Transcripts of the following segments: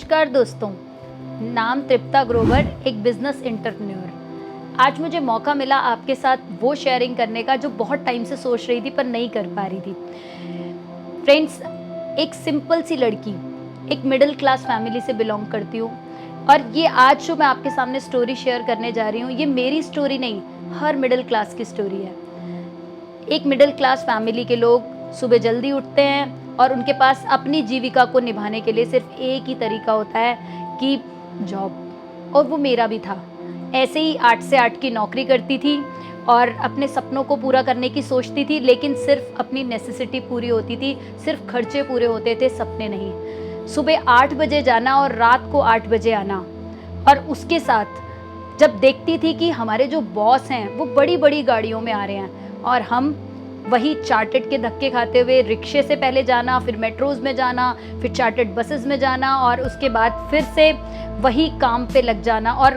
नमस्कार दोस्तों, नाम तृप्ता ग्रोवर, एक बिजनेस एंटरप्रेन्योर। आज मुझे मौका मिला आपके साथ वो शेयरिंग करने का जो बहुत टाइम से सोच रही थी पर नहीं कर पा रही थी। फ्रेंड्स, एक सिंपल सी लड़की, एक मिडिल क्लास फैमिली से बिलोंग करती हूँ और ये आज जो मैं आपके सामने स्टोरी शेयर करने जा रही हूँ, ये मेरी स्टोरी नहीं, हर मिडिल क्लास की स्टोरी है। एक मिडिल क्लास फैमिली के लोग सुबह जल्दी उठते हैं और उनके पास अपनी जीविका को निभाने के लिए सिर्फ एक ही तरीका होता है कि जॉब, और वो मेरा भी था। ऐसे ही 8 से 8 की नौकरी करती थी और अपने सपनों को पूरा करने की सोचती थी, लेकिन सिर्फ अपनी नेसेसिटी पूरी होती थी, सिर्फ खर्चे पूरे होते थे, सपने नहीं। सुबह 8 बजे जाना और रात को 8 बजे आना, और उसके साथ जब देखती थी कि हमारे जो बॉस हैं वो बड़ी बड़ी गाड़ियों में आ रहे हैं और हम वही चार्टर्ड के धक्के खाते हुए रिक्शे से पहले जाना, फिर मेट्रोज़ में जाना, फिर चार्टर्ड बसेस में जाना और उसके बाद फिर से वही काम पे लग जाना। और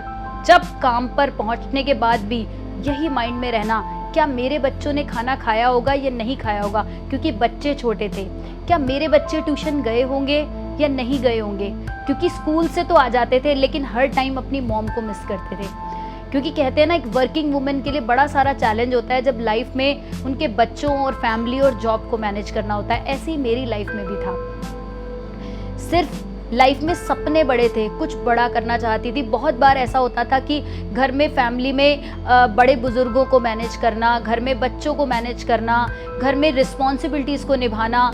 जब काम पर पहुंचने के बाद भी यही माइंड में रहना, क्या मेरे बच्चों ने खाना खाया होगा या नहीं खाया होगा, क्योंकि बच्चे छोटे थे। क्या मेरे बच्चे ट्यूशन गए होंगे या नहीं गए होंगे, क्योंकि स्कूल से तो आ जाते थे लेकिन हर टाइम अपनी मॉम को मिस करते थे। क्योंकि कहते हैं ना, एक वर्किंग वुमेन के लिए बड़ा सारा चैलेंज होता है जब लाइफ में उनके बच्चों और फैमिली और जॉब को मैनेज करना होता है। ऐसे ही मेरी लाइफ में भी था। सिर्फ लाइफ में सपने बड़े थे, कुछ बड़ा करना चाहती थी। बहुत बार ऐसा होता था कि घर में फैमिली में बड़े बुजुर्गों को मैनेज करना, घर में बच्चों को मैनेज करना, घर में रिस्पॉन्सिबिलिटीज़ को निभाना,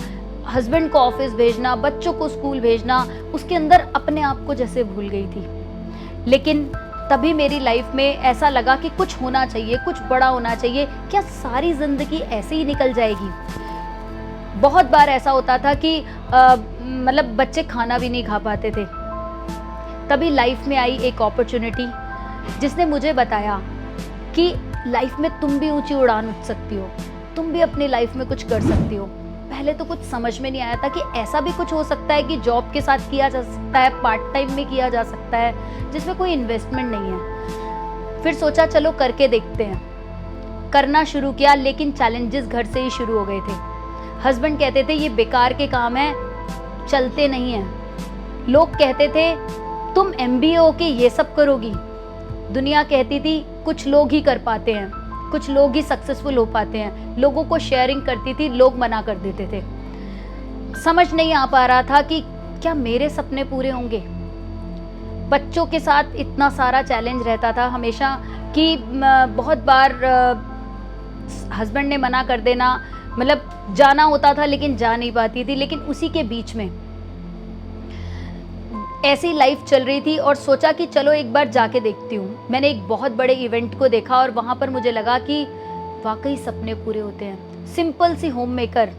हस्बैंड को ऑफिस भेजना, बच्चों को स्कूल भेजना, उसके अंदर अपने आप को जैसे भूल गई थी। लेकिन तभी मेरी लाइफ में ऐसा लगा कि कुछ होना चाहिए, कुछ बड़ा होना चाहिए। क्या सारी ज़िंदगी ऐसे ही निकल जाएगी? बहुत बार ऐसा होता था कि मतलब बच्चे खाना भी नहीं खा पाते थे। तभी लाइफ में आई एक अपॉर्चुनिटी जिसने मुझे बताया कि लाइफ में तुम भी ऊंची उड़ान उठ सकती हो, तुम भी अपनी लाइफ में कुछ कर सकती हो। पहले तो कुछ समझ में नहीं आया था कि ऐसा भी कुछ हो सकता है कि जॉब के साथ किया जा सकता है, पार्ट टाइम में किया जा सकता है, जिसमें कोई इन्वेस्टमेंट नहीं है। फिर सोचा चलो करके देखते हैं। करना शुरू किया, लेकिन चैलेंजेस घर से ही शुरू हो गए थे। हस्बैंड कहते थे ये बेकार के काम है, चलते नहीं हैं। लोग कहते थे तुम MBA होके ये सब करोगी। दुनिया कहती थी कुछ लोग ही कर पाते हैं, कुछ लोग ही सक्सेसफुल हो पाते हैं। लोगों को शेयरिंग करती थी, लोग मना कर देते थे। समझ नहीं आ पा रहा था कि क्या मेरे सपने पूरे होंगे। बच्चों के साथ इतना सारा चैलेंज रहता था हमेशा कि बहुत बार हस्बैंड ने मना कर देना, मतलब जाना होता था लेकिन जा नहीं पाती थी। लेकिन उसी के बीच में ऐसी लाइफ चल रही थी और सोचा कि चलो एक बार जाके देखती हूँ। मैंने एक बहुत बड़े इवेंट को देखा और वहाँ पर मुझे लगा कि वाकई सपने पूरे होते हैं। सिंपल सी होम मेकर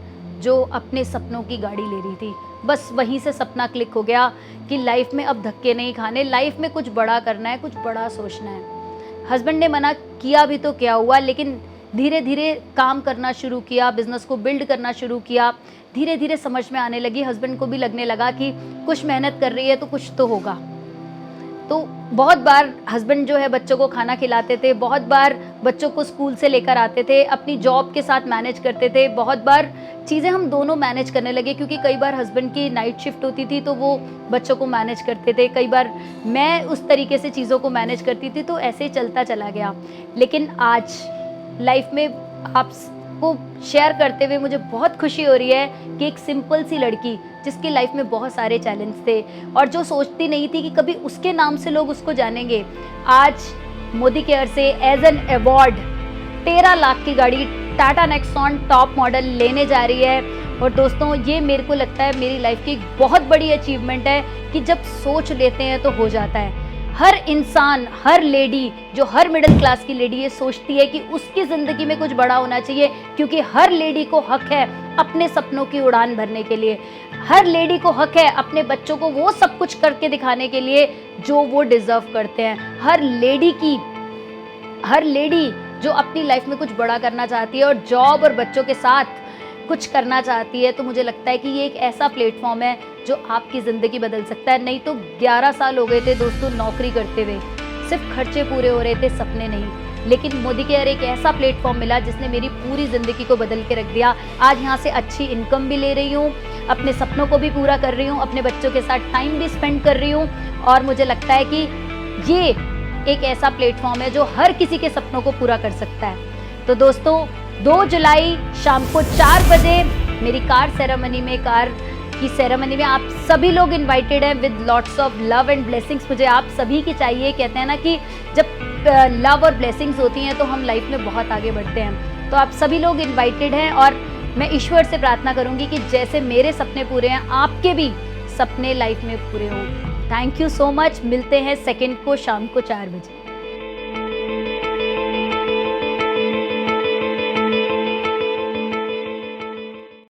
जो अपने सपनों की गाड़ी ले रही थी, बस वहीं से सपना क्लिक हो गया कि लाइफ में अब धक्के नहीं खाने, लाइफ में कुछ बड़ा करना है, कुछ बड़ा सोचना है। हस्बैंड ने मना किया भी तो क्या हुआ, लेकिन धीरे धीरे काम करना शुरू किया, बिजनेस को बिल्ड करना शुरू किया। धीरे धीरे समझ में आने लगी, हस्बैंड को भी लगने लगा कि कुछ मेहनत कर रही है तो कुछ तो होगा। तो बहुत बार हस्बैंड जो है बच्चों को खाना खिलाते थे, बहुत बार बच्चों को स्कूल से लेकर आते थे, अपनी जॉब के साथ मैनेज करते थे। बहुत बार चीज़ें हम दोनों मैनेज करने लगे, क्योंकि कई बार हस्बैंड की नाइट शिफ्ट होती थी तो वो बच्चों को मैनेज करते थे, कई बार मैं उस तरीके से चीज़ों को मैनेज करती थी। तो ऐसे ही चलता चला गया। लेकिन आज लाइफ में आपको शेयर करते हुए मुझे बहुत खुशी हो रही है कि एक सिंपल सी लड़की जिसकी लाइफ में बहुत सारे चैलेंज थे और जो सोचती नहीं थी कि कभी उसके नाम से लोग उसको जानेंगे, आज मोदी केयर से एज एन अवार्ड 13 लाख की गाड़ी टाटा नेक्सॉन टॉप मॉडल लेने जा रही है। और दोस्तों, ये मेरे को लगता है मेरी लाइफ की एक बहुत बड़ी अचीवमेंट है कि जब सोच लेते हैं तो हो जाता है। हर इंसान, हर लेडी, जो हर मिडिल क्लास की लेडी ये सोचती है कि उसकी ज़िंदगी में कुछ बड़ा होना चाहिए, क्योंकि हर लेडी को हक है अपने सपनों की उड़ान भरने के लिए। हर लेडी को हक है अपने बच्चों को वो सब कुछ करके दिखाने के लिए जो वो डिज़र्व करते हैं। हर लेडी जो अपनी लाइफ में कुछ बड़ा करना चाहती है और जॉब और बच्चों के साथ कुछ करना चाहती है, तो मुझे लगता है कि ये एक ऐसा प्लेटफॉर्म है जो आपकी ज़िंदगी बदल सकता है। नहीं तो 11 साल हो गए थे दोस्तों नौकरी करते हुए, सिर्फ खर्चे पूरे हो रहे थे, सपने नहीं। लेकिन मोदी केयर एक ऐसा प्लेटफॉर्म मिला जिसने मेरी पूरी ज़िंदगी को बदल के रख दिया। आज यहाँ से अच्छी इनकम भी ले रही हूँ, अपने सपनों को भी पूरा कर रही हूँ, अपने बच्चों के साथ टाइम भी स्पेंड कर रही हूँ और मुझे लगता है कि ये एक ऐसा प्लेटफॉर्म है जो हर किसी के सपनों को पूरा कर सकता है। तो दोस्तों 2 जुलाई शाम को 4 बजे मेरी कार सेरेमनी में, कार की सेरेमनी में आप सभी लोग इनवाइटेड हैं with lots of love and blessings. मुझे आप सभी की चाहिए। कहते हैं ना कि जब लव और ब्लेसिंग्स होती हैं तो हम लाइफ में बहुत आगे बढ़ते हैं। तो आप सभी लोग इनवाइटेड हैं और मैं ईश्वर से प्रार्थना करूंगी कि जैसे मेरे सपने पूरे हैं आपके भी सपने लाइफ में पूरे हों। Thank you so much. मिलते हैं 2 को शाम को 4 बजे।